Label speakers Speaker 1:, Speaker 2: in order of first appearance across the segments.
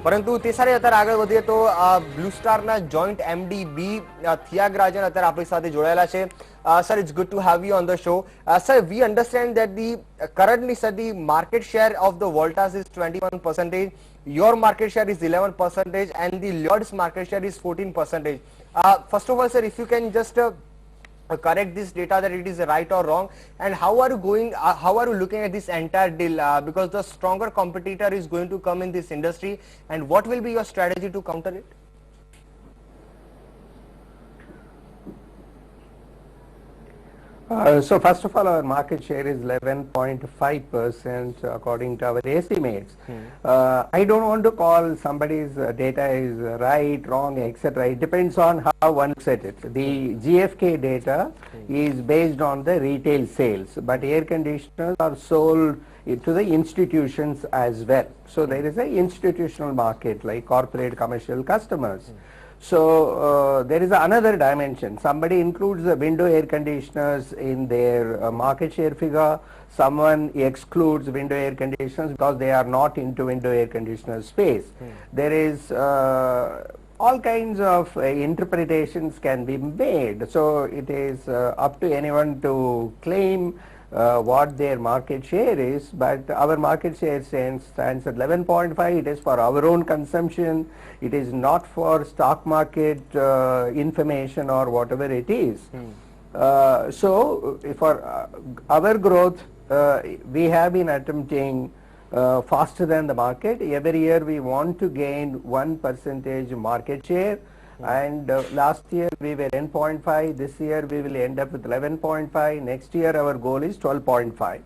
Speaker 1: પરંતુ તે સારી અત્યારે આગળ વધીએ તો બ્લુ સ્ટારના જોઈન્ટ એમડી બી થિયાગરાજન અત્યારે આપણી સાથે જોડાયેલા છે. Sir, it's good to have you on the show. Sir, we understand that the currently, sir, the market share of the Voltas is 21%. Your market share is 11%, and the Lloyd's market share is 14%. First of all, sir, if you can just correct this data that it is right or wrong, and how are you going? How are you looking at this entire deal? Because the stronger competitor is going to come in this industry, and what will be your strategy to counter it?
Speaker 2: So first of all, our market share is 11.5% according to our estimates. I don't want to call somebody's data is right, wrong, etc. It depends on how one looks at it. The GfK data is based on the retail sales, but air conditioners are sold to the institutions as well. So there is an institutional market like corporate commercial customers. So there is another dimension. Somebody includes the window air conditioners in their market share figure. Someone excludes window air conditioners because they are not into window air conditioner space. There is all kinds of interpretations can be made. So it is up to anyone to claim what their market share is, but our market share stands at 11.5. It is for our own consumption. It is not for stock market information or whatever it is. So for our growth, we have been attempting faster than the market. Every year we want to gain 1% market share. And last year we were 10.5. This year we will end up with 11.5. Next year our goal is 12.5.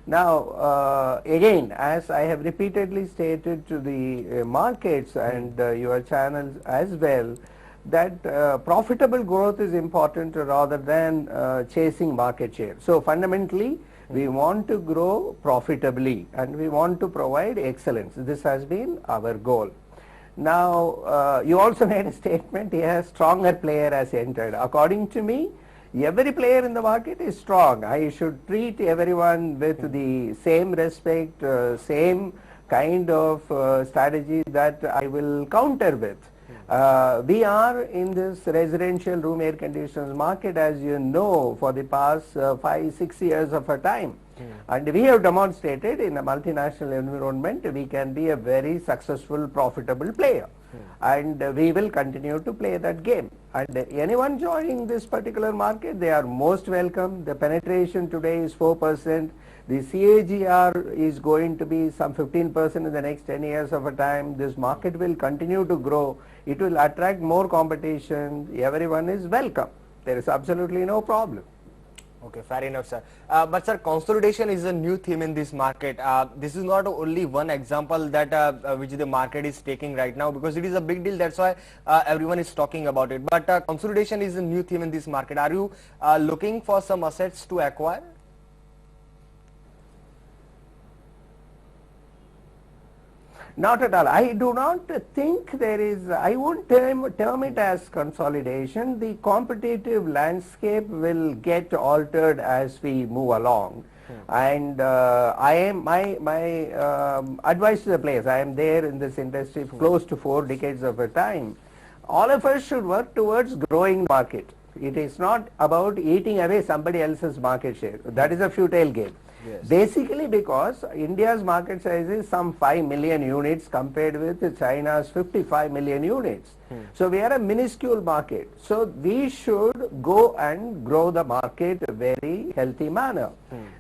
Speaker 2: Now again, as I have repeatedly stated to the markets and your channels as well, that profitable growth is important rather than chasing market share. So fundamentally we want to grow profitably and we want to provide excellence. This has been our goal. Now you also made a statement, a stronger player has entered. According to me, every player in the market is strong. I should treat everyone with the same respect, same kind of strategy that I will counter with. We are in this residential room air conditioners market, as you know, for the past 5-6 years of a time. And we have demonstrated in a multinational environment we can be a very successful, profitable player. And we will continue to play that game. And anyone joining this particular market, they are most welcome. The penetration today is 4%. The CAGR is going to be some 15% in the next 10 years of a time. This market will continue to grow. It will attract more competition. Everyone is welcome. There is absolutely no problem.
Speaker 1: Okay, fair enough, sir. But sir, consolidation is a new theme in this market. This is not only one example that which the market is taking right now, because it is a big deal. That's why everyone is talking about it. But consolidation is a new theme in this market. Are you looking for some assets to acquire?
Speaker 2: Not at all. I do not think there is, I won't term it as consolidation. The competitive landscape will get altered as we move along. And I am my advice to the players, I am there in this industry close to 4 decades of a time. All of us should work towards growing the market. It is not about eating away somebody else's market share. That is a futile game.
Speaker 1: Yes.
Speaker 2: Basically because India's market size is some 5 million units compared with China's 55 million units. So we are a minuscule market. So we should go and grow the market in a very healthy manner.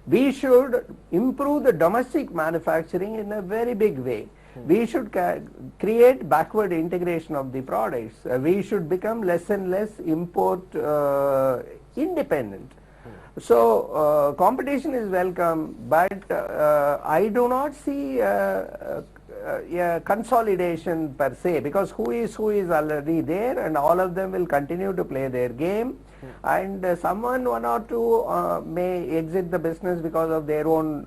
Speaker 2: We should improve the domestic manufacturing in a very big way. We should create backward integration of the products. We should become less and less import independent. So competition is welcome, but I do not see consolidation per se, because who is already there, and all of them will continue to play their game. And someone, one or two may exit the business because of their own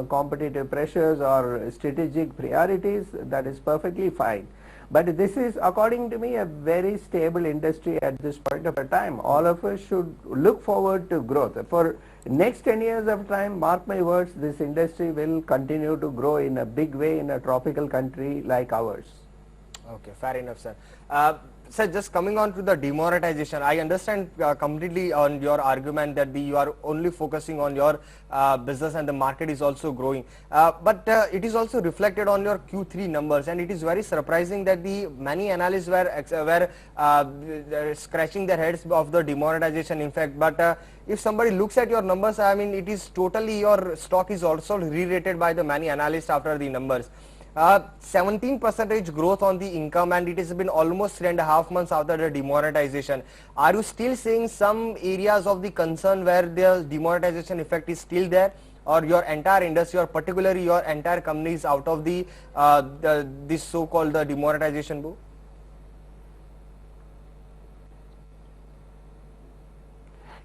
Speaker 2: competitive pressures or strategic priorities. That is perfectly fine. But this is, according to me, a very stable industry at this point of a time. All of us should look forward to growth. For next 10 years of time, mark my words, this industry will continue to grow in a big way in a tropical country like ours.
Speaker 1: Okay, fair enough, sir. Sir, just coming on to the demonetization, I understand completely on your argument that you are only focusing on your business and the market is also growing. But it is also reflected on your Q3 numbers, and it is very surprising that the many analysts were scratching their heads of the demonetization. In fact, but if somebody looks at your numbers, I mean, it is totally your stock is also re-rated by the many analysts after the numbers. 17% growth on the income, and it has been almost 3.5 months after the demonetization. Are you still seeing some areas of the concern where the demonetization effect is still there, or your entire industry, or particularly your entire company is out of this so-called the demonetization boom?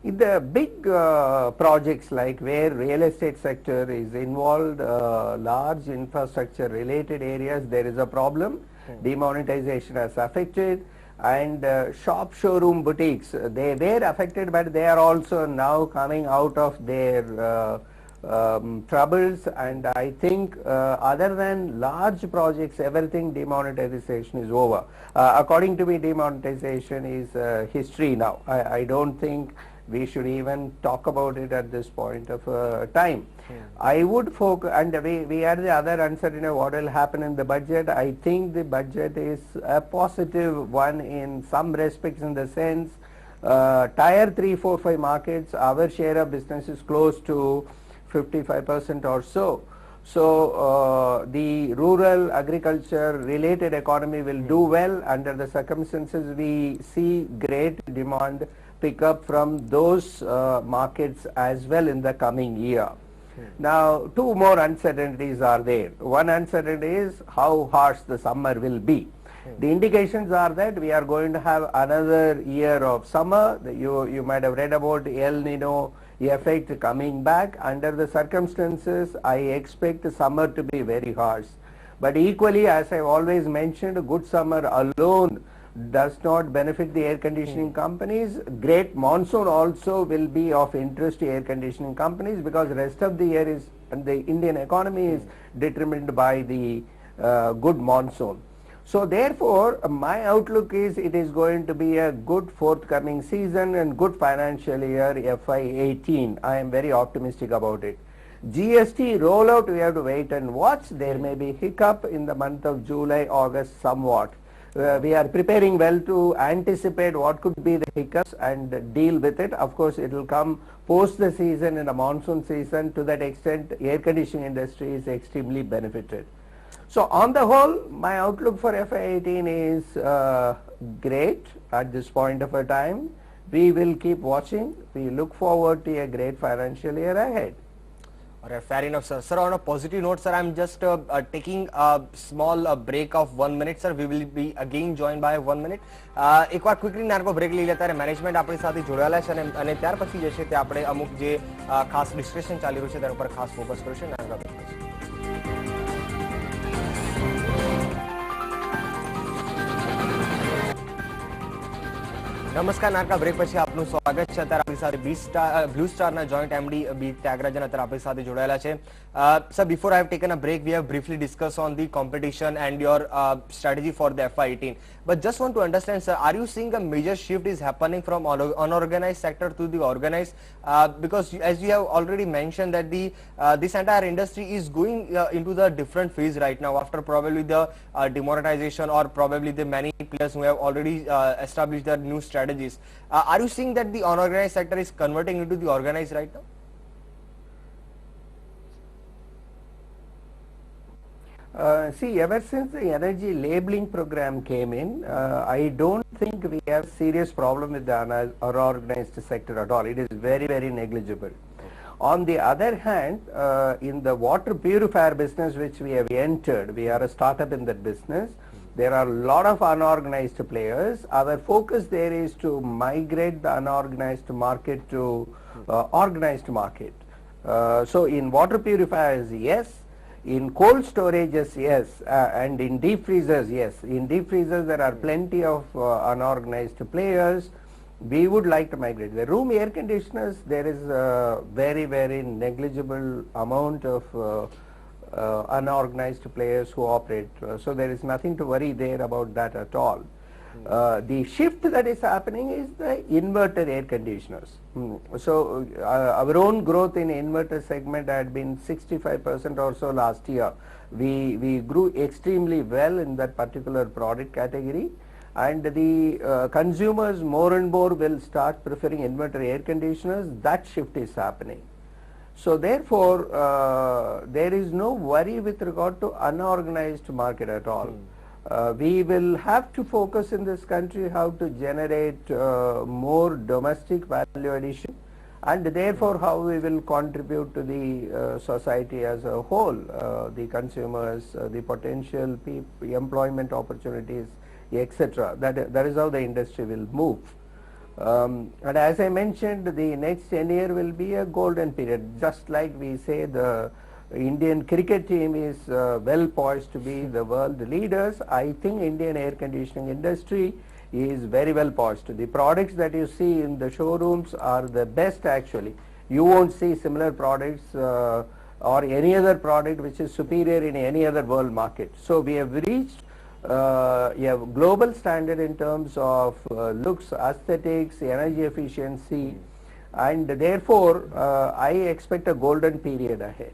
Speaker 2: In the big projects like where real estate sector is involved, large infrastructure related areas, there is a problem. Demonetization has affected, and shop showroom boutiques, they were affected, but they are also now coming out of their troubles, and I think other than large projects, everything demonetization is over. According to me, demonetization is history now. I don't think we should even talk about it at this point of time. I would focus, and we had the other uncertainty what will happen in the budget. I think the budget is a positive one in some respects, in the sense tier 3, 4, 5 markets, our share of business is close to 55% or so. So the rural agriculture related economy will do well. Under the circumstances, we see great demand pick up from those markets as well in the coming year. Now, two more uncertainties are there. One uncertainty is how harsh the summer will be. The indications are that we are going to have another year of summer. You might have read about El Nino effect coming back. Under the circumstances, I expect the summer to be very harsh. But equally, as I've always mentioned, a good summer alone does not benefit the air conditioning companies. Great monsoon also will be of interest to air conditioning companies, because the rest of the year is, and the Indian economy is determined by the good monsoon. So therefore, my outlook is it is going to be a good forthcoming season and good financial year FY18. I am very optimistic about it. GST rollout, we have to wait and watch. There may be hiccup in the month of July, August somewhat. We are preparing well to anticipate what could be the hiccups and deal with it. Of course, it will come post the season, in a monsoon season. To that extent, air conditioning industry is extremely benefited. So on the whole, my outlook for FY18 is great at this point of a time. We will keep watching. We look forward to a great financial year ahead.
Speaker 1: Alright, fair enough, sir. Sir, on a positive note, sir, I'm just taking a small break of 1 minute, sir. We will be again joined by 1 minute. એક વાર quickly નાનો break લઈ લેતા management આપણી સાથે જોડાયેલા છે અને ત્યાર પછી જે છે તે આપણે અમુક જે ખાસ ડિસ્કશન ચાલી રહ્યું છે તેના ઉપર ખાસ ફોકસ કરીશું. નાનો બ્રેક પછી. નમસ્કાર, નાનકા બ્રેક પછી આપનું સ્વાગત છે. અત્યારે આપણી સાથે બ્લુ સ્ટારના જોઈન્ટ એમડી બી ત્યાગરાજન અત્યારે આપણી સાથે જોડાયેલા છે. Sir, before I have taken a break, we have briefly discussed on the competition and your strategy for the FY18. But just want to understand, sir, are you seeing a major shift is happening from unorganized sector to the organized? Because as you have already mentioned that this entire industry is going into the different phase right now after probably the demonetization, or probably the many players who have already established their new strategies. Are you seeing that the unorganized sector is converting into the organized right now?
Speaker 2: See, ever since the energy labeling program came in, I don't think we have serious problem with the unorganized sector at all. It is very, very negligible. On the other hand, in the water purifier business which we have entered, we are a startup in that business. There are a lot of unorganized players. Our focus there is to migrate the unorganized market to organized market. So in water purifiers, yes. In cold storages, yes, and in deep freezers, yes. In deep freezers, there are plenty of unorganized players. We would like to migrate. The room air conditioners, there is a very, very negligible amount of unorganized players who operate. So there is nothing to worry there about that at all. The shift that is happening is the inverter air conditioners. So our own growth in inverter segment had been 65% or so last year. We grew extremely well in that particular product category, and the consumers more and more will start preferring inverter air conditioners. That shift is happening. So therefore, there is no worry with regard to unorganized market at all. We will have to focus in this country how to generate more domestic value addition, and therefore how we will contribute to the society as a whole, the consumers, the potential employment opportunities, etc. That is how the industry will move. And as I mentioned, the next 10 year will be a golden period. Just like we say the Indian cricket team is well poised to be the world leaders, I think Indian air conditioning industry is very well poised. The products that you see in the showrooms are the best actually. You won't see similar products or any other product which is superior in any other world market. So we have reached global standard in terms of looks, aesthetics, energy efficiency, and therefore I expect a golden period ahead.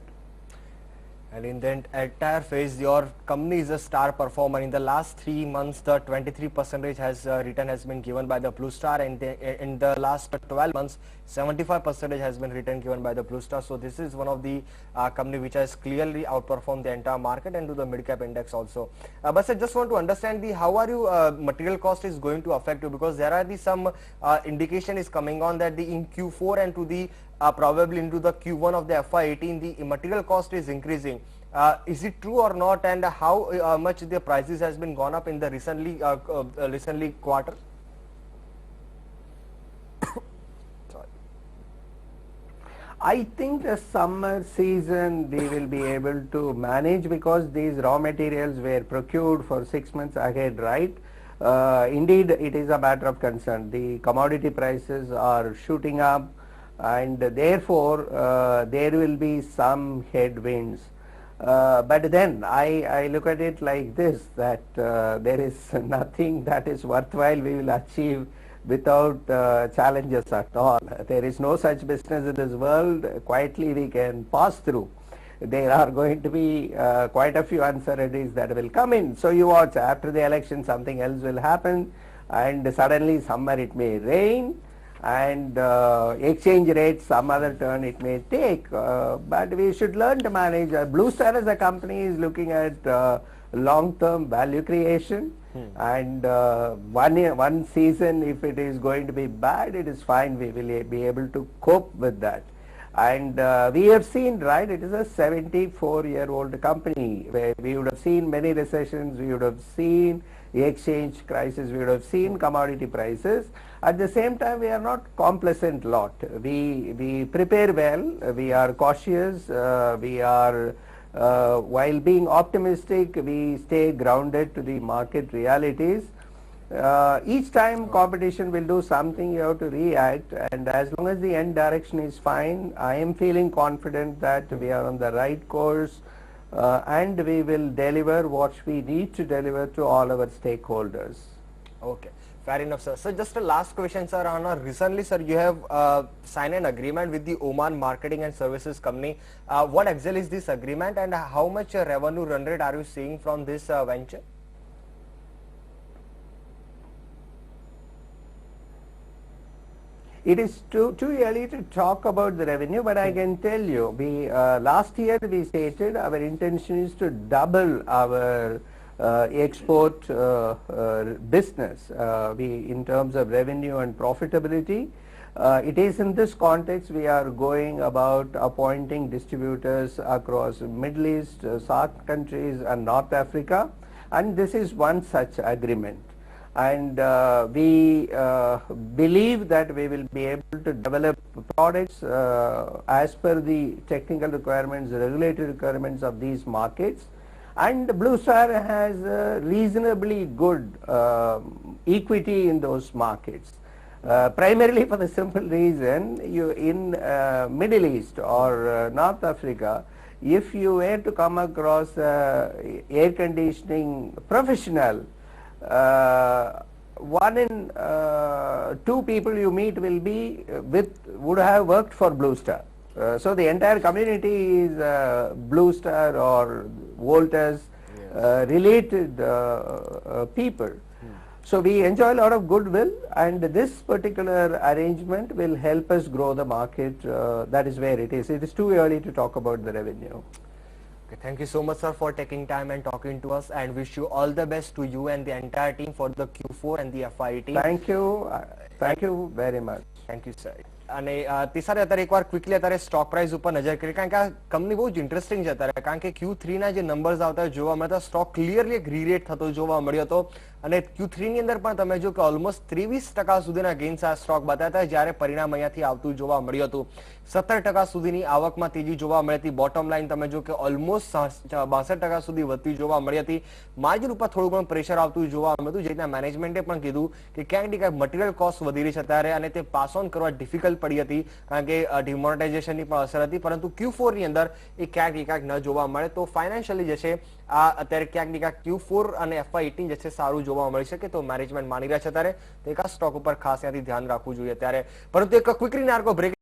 Speaker 1: And in the entire phase, your company is a star performer. In the last 3 months, the 23% return has been given by the Blue Star, and in the last 12 months, 75% has been return given by the Blue Star. So this is one of the company which has clearly outperformed the entire market and to the mid cap index also. But I just want to understand how are you material cost is going to affect you, because there are some indication is coming on that in Q4 and to the probably into the Q1 of the FY18, the material cost is increasing. Is it true or not, and how much the prices has been gone up in the recently quarter? Sorry.
Speaker 2: I think the summer season we will be able to manage, because these raw materials were procured for 6 months ahead, right? Indeed, it is a matter of concern. The commodity prices are shooting up, and therefore there will be some headwinds. But then I look at it like this, that there is nothing that is worthwhile we will achieve without challenges at all. There is no such business in this world quietly we can pass through. There are going to be quite a few uncertainties that will come in. So you watch, after the election something else will happen, and suddenly summer it may rain, and exchange rate some other turn it may take, but we should learn to manage. Blue Star as a company is looking at long-term value creation, and one season if it is going to be bad, it is fine, we will be able to cope with that. And we have seen, right, it is a 74-year-old company where we would have seen many recessions, we would have seen the exchange crisis, we would have seen commodity prices. At the same time, we are not complacent lot. We prepare well, we are cautious, we are, while being optimistic, we stay grounded to the market realities. Each time competition will do something, you have to react, and as long as the end direction is fine, I am feeling confident that we are on the right course, and we will deliver what we need to deliver to all our stakeholders.
Speaker 1: Okay, fair enough, sir. So just a last question, sir. Recently, sir, you have signed an agreement with the Oman Marketing and Services Company. What exactly is this agreement, and how much revenue run rate are you seeing from this venture?
Speaker 2: It is too early to talk about the revenue, but I can tell you, last year we stated our intention is to double our export business in terms of revenue and profitability. It is in this context we are going about appointing distributors across Middle East, South countries and North Africa, and this is one such agreement. And we believe that we will be able to develop products as per the technical requirements, regulatory requirements of these markets. And Blue Star has reasonably good equity in those markets. Primarily for the simple reason, in Middle East or North Africa, if you were to come across air conditioning professional, one in two people you meet will be would have worked for Blue Star. So the entire community is Blue Star or Voltas related people. So we enjoy a lot of goodwill, and this particular arrangement will help us grow the market. That is where it is. It is too early to talk about the revenue.
Speaker 1: Okay, thank you so much, sir, for taking time and talking to us, and wish you all the best to you and the entire team for the Q4 and the FY18.
Speaker 2: Thank you very much.
Speaker 1: Thank you sir. અને તિસારે અત્યારે એકવાર quickly અત્યારે stock price ઉપર નજર કરીએ, કારણ કે આ કંપની બહુ જ ઇન્ટરેસ્ટિંગ છે અત્યારે, કારણ કે Q3 ના જે નંબર્સ આવતા જોવા મળતા સ્ટોક ક્લિયરલી એક રીરેટ થતો જોવા મળ્યો હતો, અને Q3 ની અંદર પણ તમે જો કે ઓલમોસ્ટ 23% સુધીના ગેઇન્સ આ સ્ટોક બતાવ્યા, જ્યારે પરિણામ અહીંયાથી આવતું જોવા મળ્યું હતું. 17% સુધીની આવકમાં તેજી જોવા મળી હતી. બોટમ લાઈન તમે જો કે ઓલમોસ્ટ 62% સુધી વધતી જોવા મળી હતી. માર્જિન ઉપર થોડું ઘણું પ્રેશર આવતું જોવા મળ્યું હતું, જે રીતના મેનેજમેન્ટે પણ કીધું કે ક્યાંક ને ક્યાંક મટીરિયલ કોસ્ટ વધી રહી છે અત્યારે, અને તે પાસ ઓન કરવા ડિફિકલ્ટ પડી હતી, કારણ કે ડિમોનેટાઇઝેશનની પણ અસર હતી. પરંતુ Q4 ની અંદર એ ક્યાંક ને ક્યાંક ન જોવા મળે, તો ફાઇનાન્શિયલી જે છે આ અત્યારે ક્યાંક ને ક્યાંક Q4 અને FY18 જે છે સારું જોવા મળી શકે, તો મેનેજમેન્ટ માની રહ્યા છે અત્યારે, તો એક આ સ્ટોક ઉપર ખાસ ત્યાંથી ધ્યાન રાખવું જોઈએ અત્યારે. પરંતુ એક ક્વિક નાર્કો બ્રેક